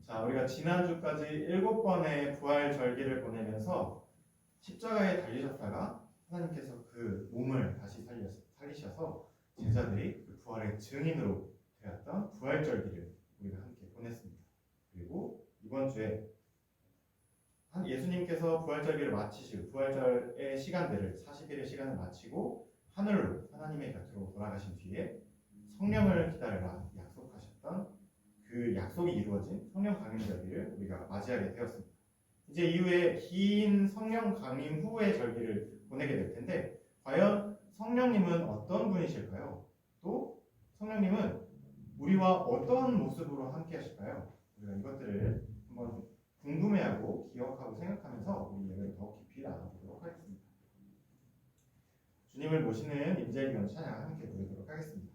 자, 우리가 지난주까지 7번의 부활 절기를 보내면서 십자가에 달리셨다가 하나님께서 그 몸을 다시 살리셔서 제자들이 그 부활의 증인으로 되었던 부활 절기를 우리가 함께 보냈습니다. 그리고 이번 주에 예수님께서 부활 절기를 마치시고 부활절의 시간들을 40일의 시간을 마치고 하늘로 하나님의 곁으로 돌아가신 뒤에 성령을 기다려라 약속하셨던 그 약속이 이루어진 성령 강림 절기를 우리가 맞이하게 되었습니다. 이제 이후에 긴 성령 강림 후의 절기를 보내게 될 텐데 과연 성령님은 어떤 분이실까요? 또 성령님은 우리와 어떤 모습으로 함께 하실까요? 우리가 이것들을 한번 궁금해하고 기억하고 생각하면서 우리 예배를 더 깊이 나눠보도록 하겠습니다. 주님을 모시는 임재기원 찬양 함께 부르도록 하겠습니다.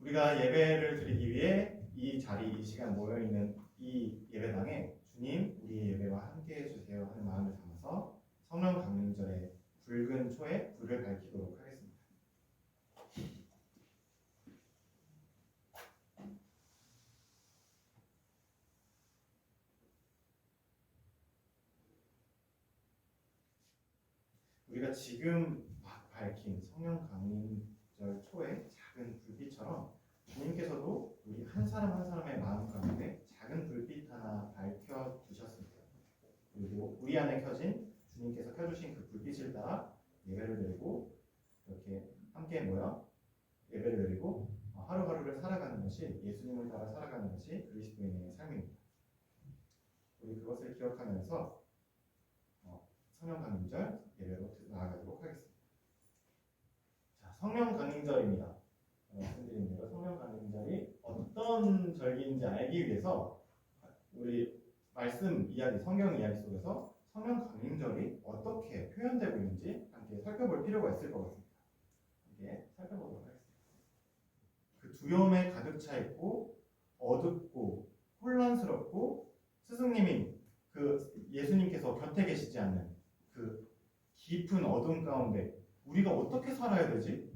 우리가 예배를 드리기 위해 이 자리, 이 시간 모여있는 이 예배당에 주님, 우리의 예배와 함께 해주세요 하는 마음을 담아서 성령 강림절의 붉은 초에 불을 밝히도록 하겠습니다. 우리가 지금 막 밝힌 성령 강림절 초의 작은 불빛처럼 주님께서도 우리 한 사람 한 사람의 마음 가운데 작은 불빛 하나 밝혀 두셨습니다. 그리고 우리 안에 켜진 주님께서 켜주신 그 불빛을 따라 예배를 드리고 이렇게 함께 모여 예배를 드리고 하루하루를 살아가는 것이 예수님을 따라 살아가는 것이 그리스도인의 삶입니다. 우리 그것을 기억하면서 성령 강림절 예배로 나아가도록 하겠습니다. 자, 성령 강림절입니다. 말씀드린 대로 성령 강림절이 어떤 절기인지 알기 위해서 우리 말씀 이야기, 성경 이야기 속에서 성령 강림절이 어떻게 표현되고 있는지 함께 살펴볼 필요가 있을 것 같습니다. 함께 살펴보도록 하겠습니다. 그 두려움에 가득 차 있고 어둡고 혼란스럽고 스승님이 그 예수님께서 곁에 계시지 않는 그 깊은 어둠 가운데 우리가 어떻게 살아야 되지?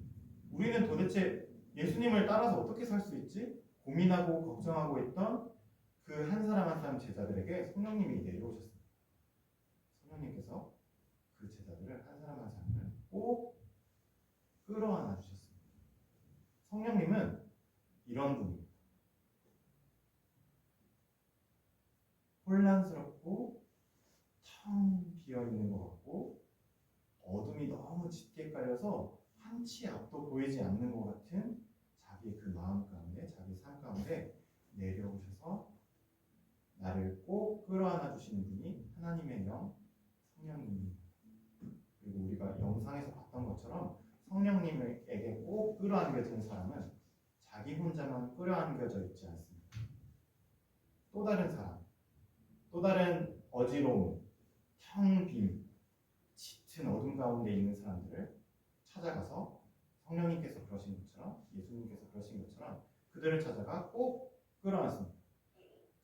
우리는 도대체 예수님을 따라서 어떻게 살 수 있지? 고민하고 걱정하고 있던 그 한 사람 한 사람 제자들에게 성령님이 내려오셨습니다. 성령님께서 그 제자들을 한 사람 한 사람을 꼭 끌어안아 주셨습니다. 성령님은 이런 분입니다. 혼란스럽고 텅 비어 있는 것 같고 어둠이 너무 짙게 깔려서 한치 앞도 보이지 않는 것 같은 자기 그 마음 가운데, 자기 삶 가운데 내려오셔서 나를 꼭 끌어안아 주시는 분이 하나님의 영, 성령님입니다. 그리고 우리가 영상에서 봤던 것처럼 성령님에게 꼭 끌어안겨진 사람은 자기 혼자만 끌어안겨져 있지 않습니다. 또 다른 사람, 또 다른 어지러움, 텅 빈, 짙은 어둠 가운데 있는 사람들을 찾아가서 성령님께서 그러신 것처럼, 예수님께서 그러신 것처럼 그들을 찾아가 꼭 끌어안습니다.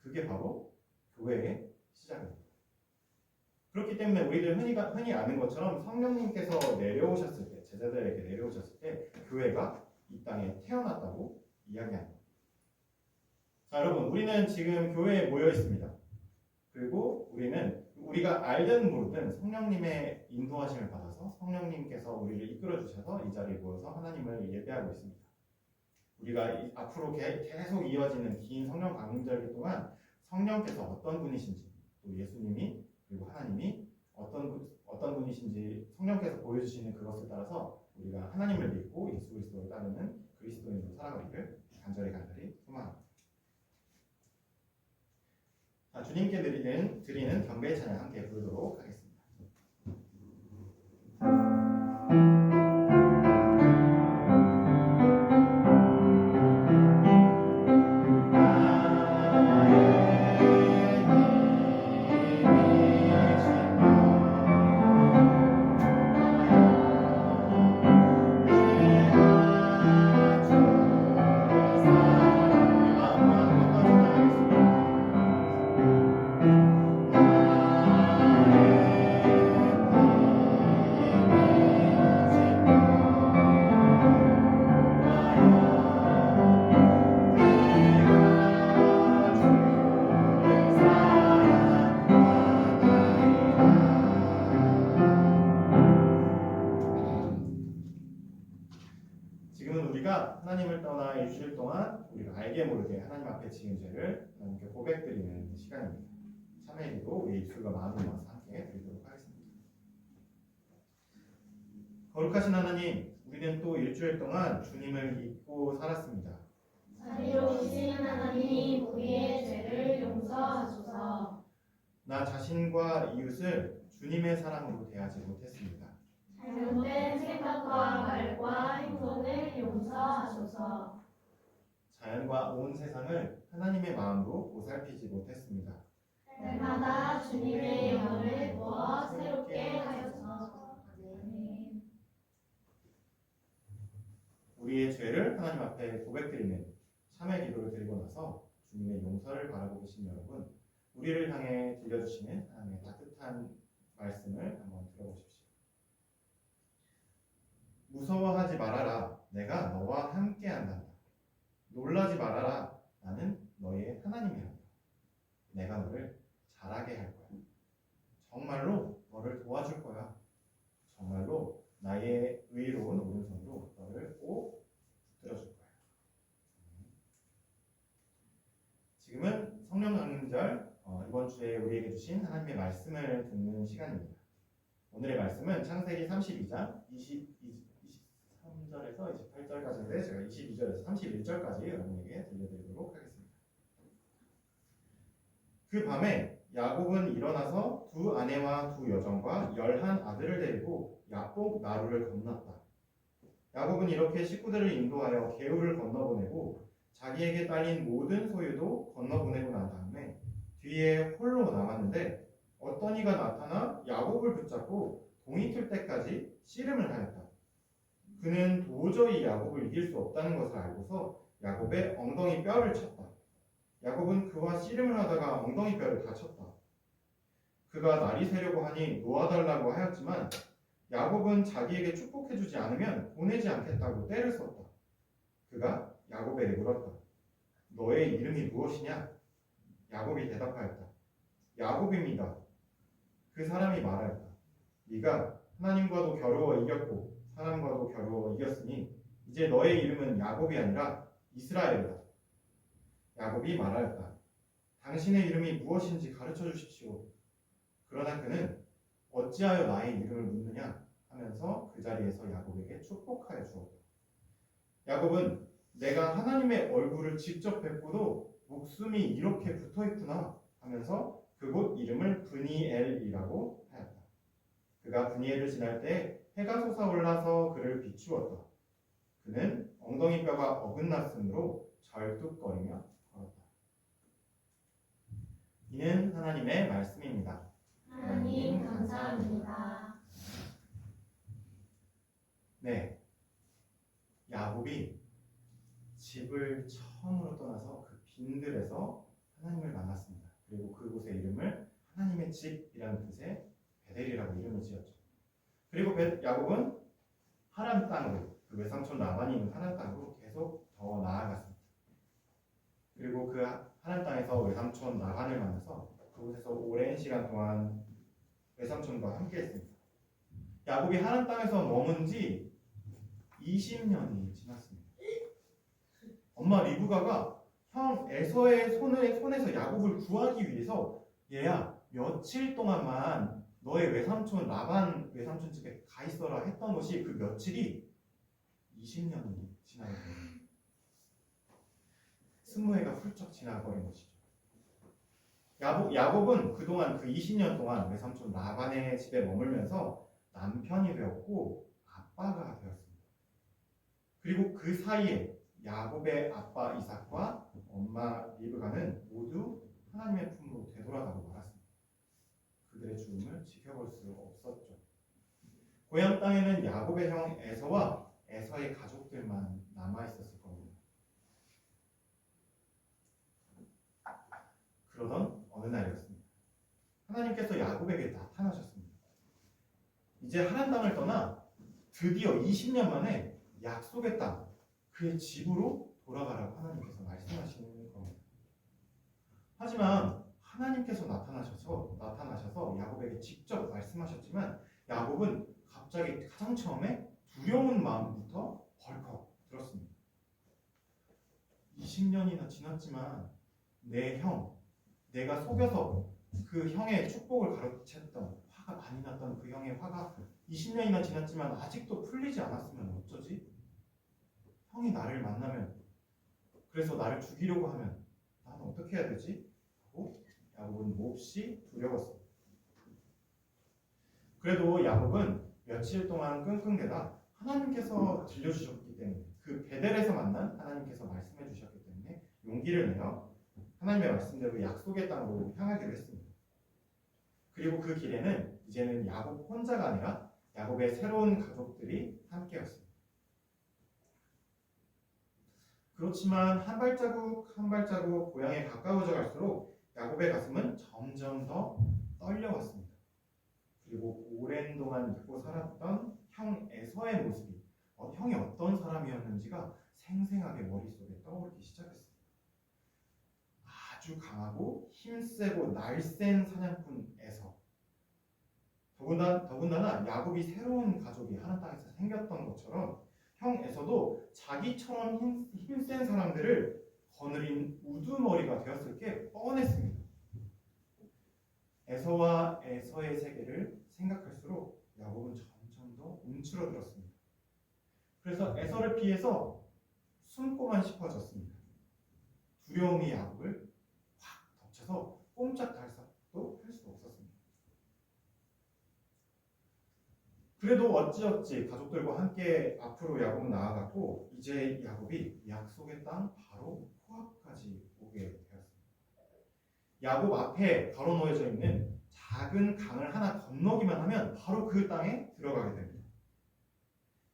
그게 바로 교회의 시작입니다. 그렇기 때문에 우리들 흔히 아는 것처럼 성령님께서 내려오셨을 때, 제자들에게 내려오셨을 때 교회가 이 땅에 태어났다고 이야기합니다. 자, 여러분, 우리는 지금 교회에 모여 있습니다. 그리고 우리가 알든 모르든 성령님의 인도하심을 받아서 성령님께서 우리를 이끌어 주셔서 이 자리에 모여서 하나님을 예배하고 있습니다. 우리가 앞으로 계속 이어지는 긴 성령 강림절기 동안 성령께서 어떤 분이신지, 또 예수님이 그리고 하나님이 어떤 분이신지 성령께서 보여주시는 그것에 따라서 우리가 하나님을 믿고 예수 그리스도를 따르는 그리스도인으로 살아가기를 간절히 소망합니다. 자, 주님께 드리는 경배의 찬양 함께 부르도록 하겠습니다. 지금은 우리가 하나님을 떠나 일주일 동안 우리가 알게 모르게 하나님 앞에 지은 죄를 하나님께 고백드리는 시간입니다. 참회기도 우리 입술과 마음을 모아서 함께 드리도록 하겠습니다. 거룩하신 하나님, 우리는 또 일주일 동안 주님을 잊고 살았습니다. 자비로우신 하나님, 우리의 죄를 용서하소서. 나 자신과 이웃을 주님의 사랑으로 대하지 못했습니다. 잘못된 생각과 말과 행동을 용서하소서. 자연과 온 세상을 하나님의 마음으로 보살피지 못했습니다. 날마다 주님의 영을 부어 새롭게 하소서. 아멘. 우리의 죄를 하나님 앞에 고백드리는 참회 기도를 드리고 나서 주님의 용서를 바라고 계신 여러분, 우리를 향해 들려주시는 하나님의 따뜻한 말씀을 한번 들어보십시오. 무서워하지 말아라, 내가 너와 함께 한단다. 놀라지 말아라, 나는 너의 하나님이란다. 내가 너를 잘하게 할 거야. 정말로 너를 도와줄 거야. 정말로 나의 의로운 오른손으로 너를 꼭 붙들어줄 거야. 지금은 성령 강림절 이번 주에 우리에게 주신 하나님의 말씀을 듣는 시간입니다. 오늘의 말씀은 창세기 32장 23절에서 28절까지인데 제가 22절에서 31절까지 여러분에게 들려드리도록 하겠습니다. 그 밤에 야곱은 일어나서 두 아내와 두 여종과 11 아들을 데리고 야복 나루를 건넜다. 야곱은 이렇게 식구들을 인도하여 개울을 건너보내고 자기에게 딸린 모든 소유도 건너보내고 난 다음에 뒤에 홀로 남았는데 어떤 이가 나타나 야곱을 붙잡고 동이 틀 때까지 씨름을 하였다. 그는 도저히 야곱을 이길 수 없다는 것을 알고서 야곱의 엉덩이 뼈를 쳤다. 야곱은 그와 씨름을 하다가 엉덩이 뼈를 다쳤다. 그가 날이 새려고 하니 놓아달라고 하였지만 야곱은 자기에게 축복해주지 않으면 보내지 않겠다고 떼를 썼다. 그가 야곱에게 물었다. 너의 이름이 무엇이냐? 야곱이 대답하였다. 야곱입니다. 그 사람이 말하였다. 네가 하나님과도 겨루어 이겼고 사람과도 겨루어 이겼으니 이제 너의 이름은 야곱이 아니라 이스라엘이다. 야곱이 말하였다. 당신의 이름이 무엇인지 가르쳐 주십시오. 그러나 그는 어찌하여 나의 이름을 묻느냐 하며 하면서 그 자리에서 야곱에게 축복하여 주었다. 야곱은 내가 하나님의 얼굴을 직접 뵙고도 목숨이 이렇게 붙어있구나 하면서 그곳 이름을 브니엘이라고 하였다. 그가 브니엘을 지날 때 해가 솟아올라서 그를 비추었다. 그는 엉덩이 뼈가 어긋났으므로 절뚝거리며 걸었다. 이는 하나님의 말씀입니다. 하나님 감사합니다. 네, 야곱이 집을 처음으로 떠나서 그 빈들에서 하나님을 만났습니다. 그리고 그곳의 이름을 하나님의 집이라는 뜻의 베델이라고 이름을 지었죠. 그리고 야곱은 하란 땅으로, 그 외삼촌 라반이 있는 하란 땅으로 계속 더 나아갔습니다. 그리고 그 하란 땅에서 외삼촌 라반을 만나서 그곳에서 오랜 시간 동안 외삼촌과 함께했습니다. 야곱이 하란 땅에서 머문 지 20년이 지났습니다. 엄마 리브가가 형 에서의 손에서 야곱을 구하기 위해서 얘야 며칠 동안만 너의 외삼촌 라반 외삼촌 집에 가 있어라 했던 것이 그 며칠이 20년이 지나는 거예요. 스무해가 훌쩍 지나버린 것이죠. 야곱은 그동안 그 20년 동안 외삼촌 라반의 집에 머물면서 남편이 되었고 아빠가 되었습니다. 그리고 그 사이에 야곱의 아빠 이삭과 엄마 리브가는 모두 하나님의 품으로 되돌아가고 말았습니다. 그들의 죽음을 지켜볼 수 없었죠. 고향 땅에는 야곱의 형 에서와 에서의 가족들만 남아 있었을 겁니다. 그러던 어느 날이었습니다. 하나님께서 야곱에게 나타나셨습니다. 이제 하란 땅을 떠나 드디어 20년 만에 약속의 땅, 그의 집으로 돌아가라고 하나님께서 말씀하시는 겁니다. 하지만 하나님께서 나타나셔서 야곱에게 직접 말씀하셨지만 야곱은 갑자기 가장 처음에 두려운 마음부터 벌컥 들었습니다. 20년이나 지났지만 내가 속여서 그 형의 축복을 가로챘던 화가 많이 났던 그 형의 화가 20년이나 지났지만 아직도 풀리지 않았으면 어쩌지? 형이 나를 만나면 그래서 나를 죽이려고 하면 나는 어떻게 해야 되지? 하고 야곱은 몹시 두려웠습니다. 그래도 야곱은 며칠 동안 끙끙대다 하나님께서 들려주셨기 때문에 그 베델에서 만난 하나님께서 말씀해 주셨기 때문에 용기를 내어 하나님의 말씀대로 약속의 땅으로 향하기로 했습니다. 그리고 그 길에는 이제는 야곱 혼자가 아니라 야곱의 새로운 가족들이 함께였습니다. 그렇지만 한 발자국 한 발자국 고향에 가까워져 갈수록 야곱의 가슴은 점점 더 떨려왔습니다. 그리고 오랜 동안 믿고 살았던 형 에서의 모습이 형이 어떤 사람이었는지가 생생하게 머릿속에 떠오르기 시작했습니다. 아주 강하고 힘세고 날쌘 사냥꾼 에서. 더군다나 야곱이 새로운 가족이 하나님 땅에서 생겼던 것처럼 형 에서도 자기처럼 힘센 사람들을 거느린 우두머리가 되었을 게 뻔했습니다. 에서와 에서의 세계를 생각할수록 야곱은 점점 더 움츠러들었습니다. 그래서 에서를 피해서 숨고만 싶어졌습니다. 두려움이 야곱을 확 덮쳐서 꼼짝달싹도 할 수 없었습니다. 그래도 어찌어찌 가족들과 함께 앞으로 야곱은 나아갔고 이제 야곱이 약속의 땅 바로 호압까지 오게 되었습니다. 야곱 앞에 바로 놓여져 있는 작은 강을 하나 건너기만 하면 바로 그 땅에 들어가게 됩니다.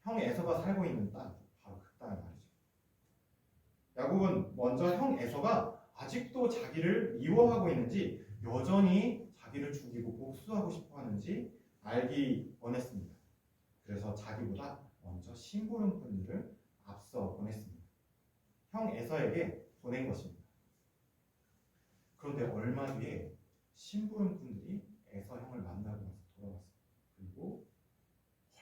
형 에서가 살고 있는 땅, 바로 그 땅이 말이죠. 야곱은 먼저 형 에서가 아직도 자기를 미워하고 있는지 여전히 자기를 죽이고 복수하고 싶어 하는지 알기 원했습니다. 그래서 자기보다 먼저 심부름꾼들을 앞서 보냈습니다. 형 에서에게 보낸 것입니다. 그런데 얼마 뒤에 심부름꾼들이 에서 형을 만나고 나서 돌아왔습니다. 그리고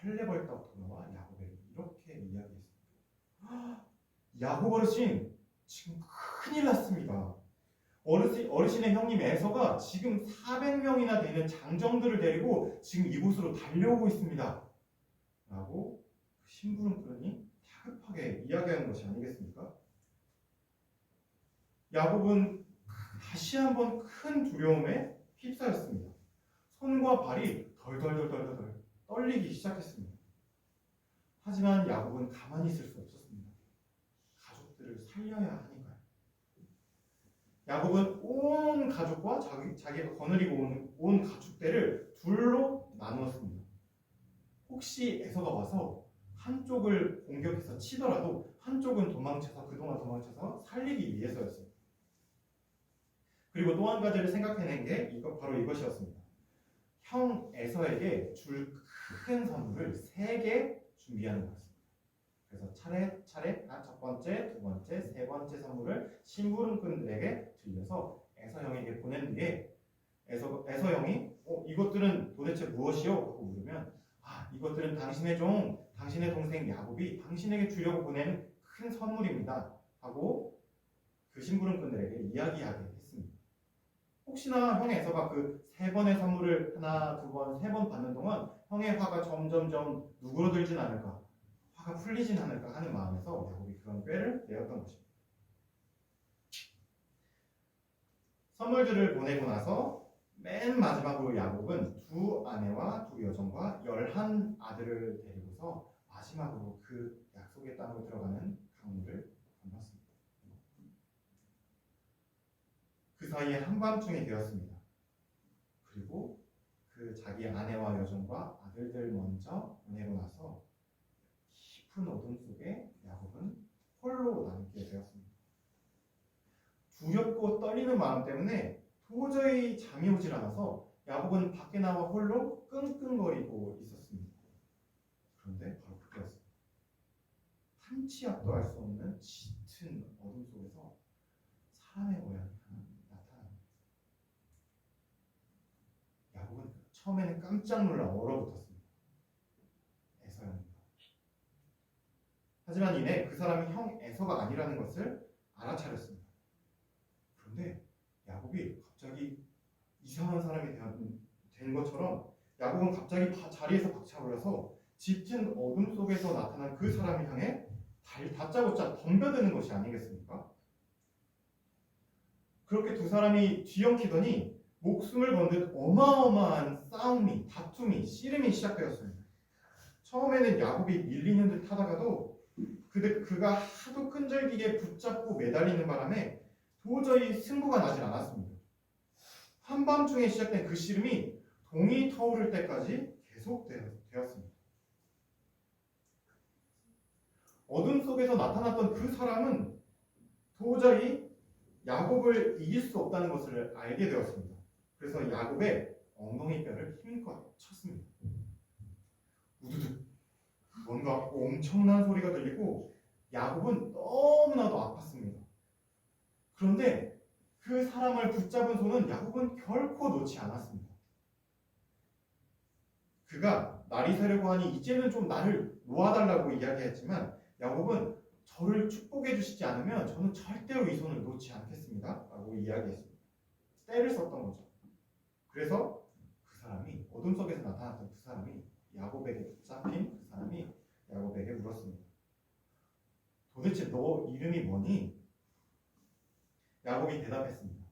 헐레벌떡 돌아와 야곱에게 이렇게 이야기했습니다. 야곱 어르신, 지금 큰일 났습니다. 어르신의 형님 에서가 지금 400명이나 되는 장정들을 데리고 지금 이곳으로 달려오고 있습니다. 라고 심부름꾼이 다급하게 이야기하는 것이 아니겠습니까? 야곱은 다시 한번 큰 두려움에 휩싸였습니다. 손과 발이 덜덜덜덜덜 떨리기 시작했습니다. 하지만 야곱은 가만히 있을 수 없었습니다. 가족들을 살려야 하니까요. 야곱은 온 가족과 자기가 거느리고 온 가축대를 둘로 나누었습니다. 혹시 에서가 와서 한쪽을 공격해서 치더라도 한쪽은 그동안 도망쳐서 살리기 위해서였습니다. 그리고 또 한 가지를 생각해낸 게 바로 이것이었습니다. 형 에서에게 줄 큰 선물을 3개 준비하는 거였습니다. 그래서 차례 첫 번째, 두 번째, 세 번째 선물을 심부름꾼들에게 들려서 에서 형에게 보낸 뒤에 에서 형이 이것들은 도대체 무엇이요? 하고 물으면 이것들은 당신의 동생 야곱이 당신에게 주려고 보낸 큰 선물입니다. 하고 그 심부름꾼들에게 이야기하게 했습니다. 혹시나 형의 에서가 그 3번의 선물을 하나, 두 번, 3번 받는 동안 형의 화가 점점점 누그러들진 않을까, 화가 풀리진 않을까 하는 마음에서 야곱이 그런 꾀를 내었던 것입니다. 선물들을 보내고 나서 맨 마지막으로 야곱은 2 아내와 2 여종과 11 아들을 데리고서 마지막으로 그 약속의 땅으로 들어가는 강물을 건넜습니다. 그 사이에 한밤중이 되었습니다. 그리고 그 자기 아내와 여종과 아들들 먼저 보내고 나서 깊은 어둠 속에 야곱은 홀로 남게 되었습니다. 두렵고 떨리는 마음 때문에 도저히 잠이 오질 않아서 야곱은 밖에 나와 홀로 끙끙거리고 있었습니다. 그런데 바로 그때였습니다. 탐치 앞도 알 수 없는 짙은 어둠 속에서 사람의 모양이 하나 나타납니다. 야곱은 처음에는 깜짝 놀라 얼어붙었습니다. 에서였습니다. 하지만 이내 그 사람이 형 에서가 아니라는 것을 알아차렸습니다. 그런데 야곱이 갑자기 이상한 사람이 된 것처럼 야곱은 갑자기 자리에서 박차올라서 짙은 어둠 속에서 나타난 그 사람을 향해 다짜고짜 덤벼드는 것이 아니겠습니까? 그렇게 두 사람이 뒤엉키더니 목숨을 건든 어마어마한 다툼이, 씨름이 시작되었습니다. 처음에는 야곱이 밀리는 듯 하다가도 그가 하도 끈질기게 붙잡고 매달리는 바람에 도저히 승부가 나질 않았습니다. 한밤중에 시작된 그 씨름이 동이 터오를 때까지 계속되었습니다. 어둠 속에서 나타났던 그 사람은 도저히 야곱을 이길 수 없다는 것을 알게 되었습니다. 그래서 야곱의 엉덩이뼈를 힘껏 쳤습니다. 우두둑 뭔가 엄청난 소리가 들리고 야곱은 너무나도 아팠습니다. 그런데 그 사람을 붙잡은 손은 야곱은 결코 놓지 않았습니다. 그가 날이 새려고 하니 이제는 좀 나를 놓아달라고 이야기했지만 야곱은 저를 축복해 주시지 않으면 저는 절대로 이 손을 놓지 않겠습니다. 라고 이야기했습니다. 때를 썼던 거죠. 그래서 그 사람이 어둠 속에서 나타났던 그 사람이 야곱에게 붙잡힌 그 사람이 야곱에게 물었습니다. 도대체 너 이름이 뭐니? 야곱이 대답했습니다.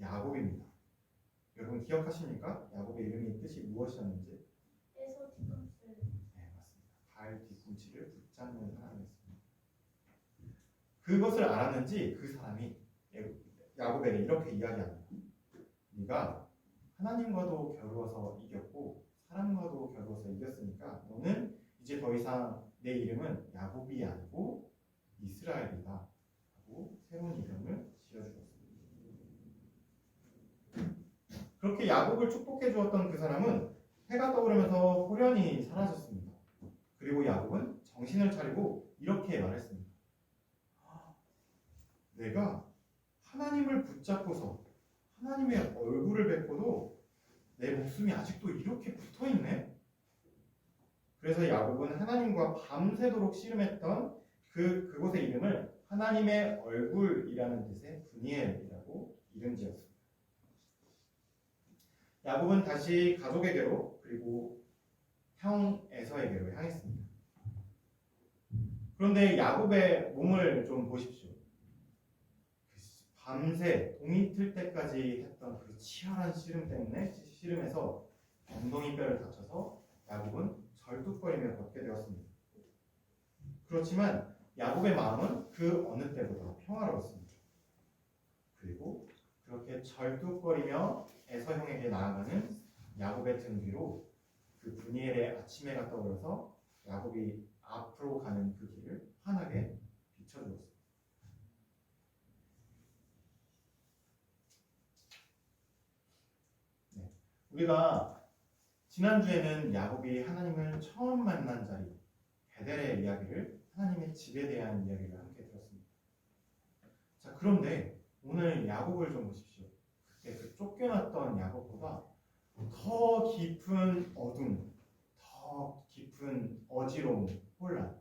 야곱입니다. 여러분 기억하십니까? 야곱의 이름의 뜻이 무엇이었는지? 에서 뒤꿈치. 네, 맞습니다. 발 뒤꿈치를 붙잡는 사람이었습니다. 그것을 알았는지 그 사람이 야곱에게 이렇게 이야기합니다. 네가 하나님과도 겨루어서 이겼고 사람과도 겨루어서 이겼으니까 너는 이제 더 이상 내 이름은 야곱이 아니고 이스라엘이다 하고 새로운 이름을 지어주었습니다. 그렇게 야곱을 축복해 주었던 그 사람은 해가 떠오르면서 호련히 사라졌습니다. 그리고 야곱은 정신을 차리고 이렇게 말했습니다. 내가 하나님을 붙잡고서 하나님의 얼굴을 뵙고도 내 목숨이 아직도 이렇게 붙어있네? 그래서 야곱은 하나님과 밤새도록 씨름했던 그곳의 이름을 하나님의 얼굴이라는 뜻의 브니엘이라고 이름 지었습니다. 야곱은 다시 가족에게로 그리고 형 에서에게로 향했습니다. 그런데 야곱의 몸을 좀 보십시오. 밤새 동이 틀 때까지 했던 그 치열한 씨름 때문에 씨름에서 엉덩이 뼈를 다쳐서 야곱은 절뚝거리며 걷게 되었습니다. 그렇지만 야곱의 마음은 그 어느 때보다 평화로웠습니다. 그리고 그렇게 절뚝거리며 에서 형에게 나아가는 야곱의 등 뒤로 그 브니엘의 아침 해가 떠오르서 야곱이 앞으로 가는 그 길을 환하게 비춰주었습니다. 네. 우리가 지난주에는 야곱이 하나님을 처음 만난 자리 베델의 이야기를, 하나님의 집에 대한 이야기를 함께 들었습니다. 자, 그런데 오늘 야곱을 좀 보십시오. 그때 그 쫓겨났던 야곱보다 더 깊은 어둠, 더 깊은 어지러움, 혼란,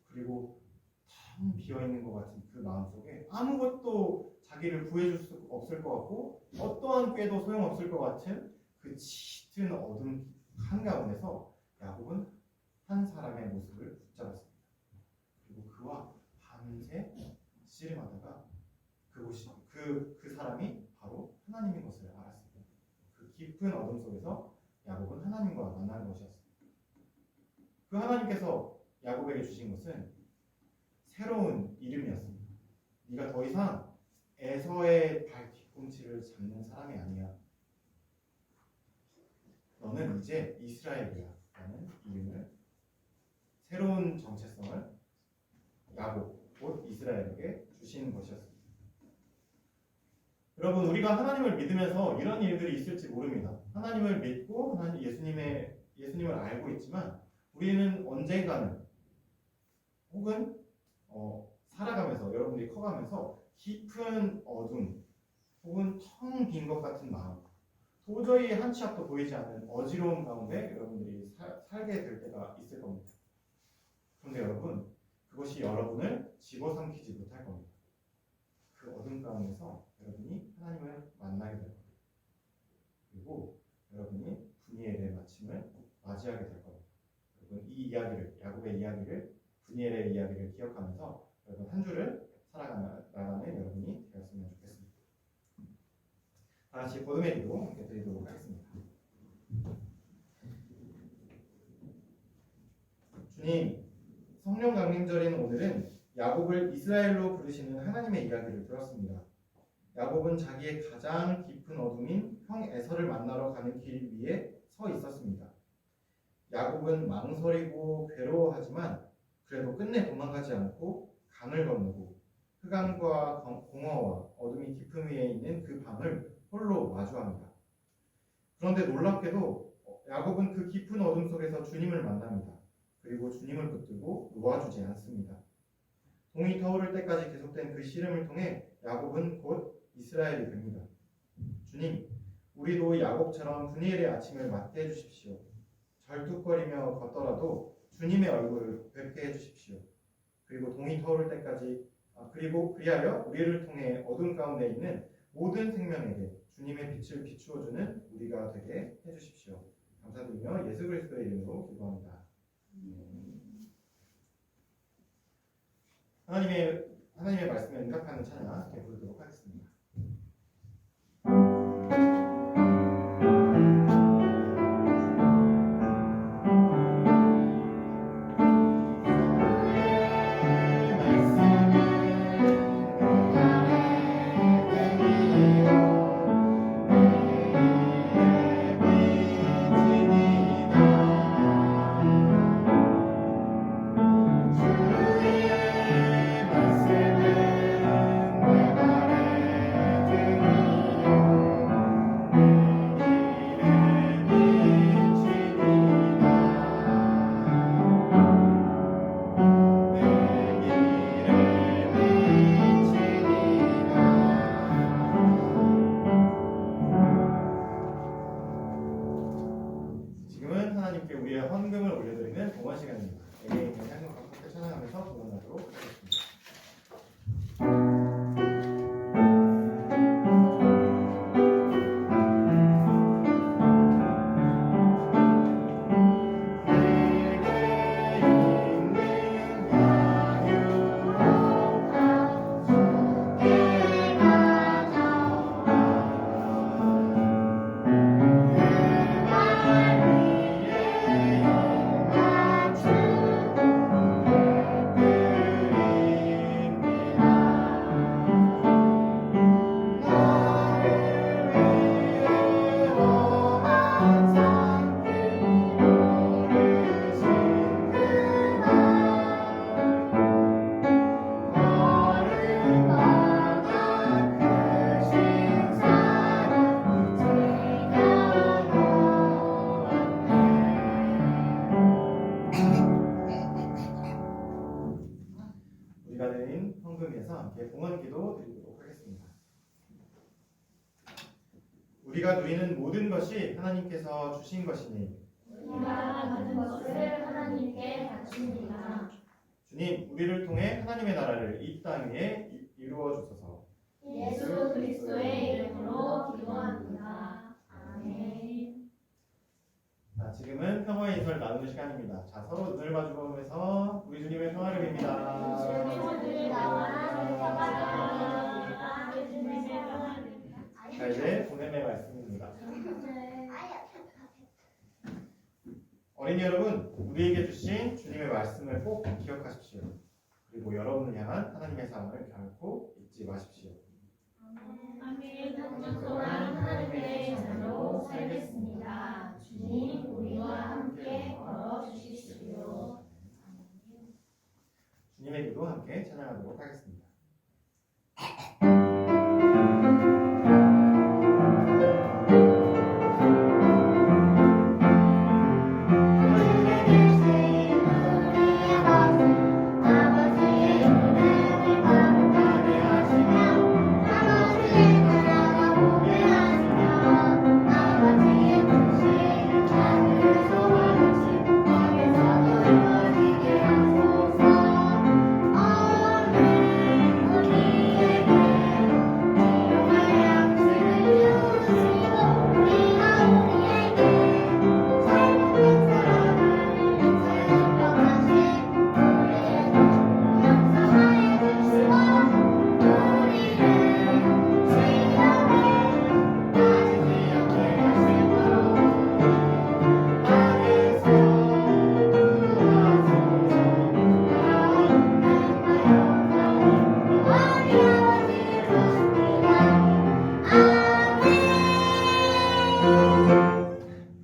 그리고 텅 비어있는 것 같은 그 마음속에 아무것도 자기를 구해줄 수 없을 것 같고 어떠한 꾀도 소용없을 것 같은 그 짙은 어둠 한가운데서 야곱은 한 사람의 모습을 붙잡았습니다. 그리고 그와 밤새 씨름하다가 그 사람이 바로 하나님인 것을 알았습니다. 그 깊은 어둠 속에서 야곱은 하나님과 만난 것이었습니다. 그 하나님께서 야곱에게 주신 것은 새로운 이름이었습니다. 네가 더 이상 에서의 발 뒤꿈치를 잡는 사람이 아니야. 너는 이제 이스라엘이야 라는 이름을, 새로운 정체성을 야곱, 곧 이스라엘에게 주신 것이었습니다. 여러분, 우리가 하나님을 믿으면서 이런 일들이 있을지 모릅니다. 하나님을 믿고 예수님을 알고 있지만 우리는 언젠가는 혹은 살아가면서, 여러분들이 커가면서 깊은 어둠 혹은 텅 빈 것 같은 마음, 도저히 한 치 앞도 보이지 않는 어지러움 가운데 여러분들이 살게 될 때가 있을 겁니다. 그런데 여러분, 그것이 여러분을 집어삼키지 못할 겁니다. 그 어둠 가운데서 여러분이 하나님을 만나게 될 겁니다. 그리고 여러분이 브니엘의 마침을 맞이하게 될 겁니다. 여러분, 이 이야기를, 야곱의 이야기를, 브니엘의 이야기를 기억하면서 여러분 한 주를 살아가는 여러분이 되었으면 좋겠습니다. 다 같이 거듭의 기도 함께 드리도록 하겠습니다. 주님, 성령 강림절인 오늘은 야곱을 이스라엘로 부르시는 하나님의 이야기를 들었습니다. 야곱은 자기의 가장 깊은 어둠인 형 에서를 만나러 가는 길 위에 서 있었습니다. 야곱은 망설이고 괴로워하지만 그래도 끝내 도망가지 않고 강을 건너고 흑암과 공허와 어둠이 깊음 위에 있는 그 방을 홀로 마주합니다. 그런데 놀랍게도 야곱은 그 깊은 어둠 속에서 주님을 만납니다. 그리고 주님을 붙들고 놓아주지 않습니다. 동이 터오를 때까지 계속된 그 씨름을 통해 야곱은 곧 이스라엘이 됩니다. 주님, 우리도 야곱처럼 브니엘의 아침을 맞게 해주십시오. 절뚝거리며 걷더라도 주님의 얼굴을 뵙게 해주십시오. 그리고 동이 터오를 때까지, 그리고 그리하여 우리를 통해 어둠 가운데 있는 모든 생명에게 주님의 빛을 비추어주는 우리가 되게 해주십시오. 감사드리며 예수 그리스도의 이름으로 기도합니다. 하나님의 말씀에 응답하는 찬양 함께 부르도록 하겠습니다. 주의 말씀은 내 맘에 우리가 누리는 모든 것이 하나님께서 주신 것이니 우리가 받은 것을 하나님께 바칩니다. 주님, 우리를 통해 하나님의 나라를 이 땅 위에 이루어 주소서. 예수 그리스도의 이름으로 기도합니다. 아멘. 자, 지금은 평화의 인사를 나누는 시간입니다. 자, 서로 눈을 마주보면서 우리 주님의 평화를 빕니다. 주님을 나와라 평화를 주님의 평화를 자, 이제 보냄의 말씀입니다. 어린이 여러분, 우리에게 주신 주님의 말씀을 꼭 기억하십시오. 그리고 여러분을 향한 하나님의 사랑을 결코 잊지 마십시오. 아멘. 한 주 동안 하나님의 자녀로 살겠습니다. 주님 우리와 함께 걸어 주십시오. 주님의 기도 함께 찬양하도록 하겠습니다.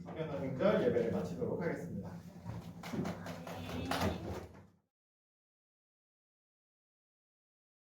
성경 강좌 예배를 마치도록 하겠습니다.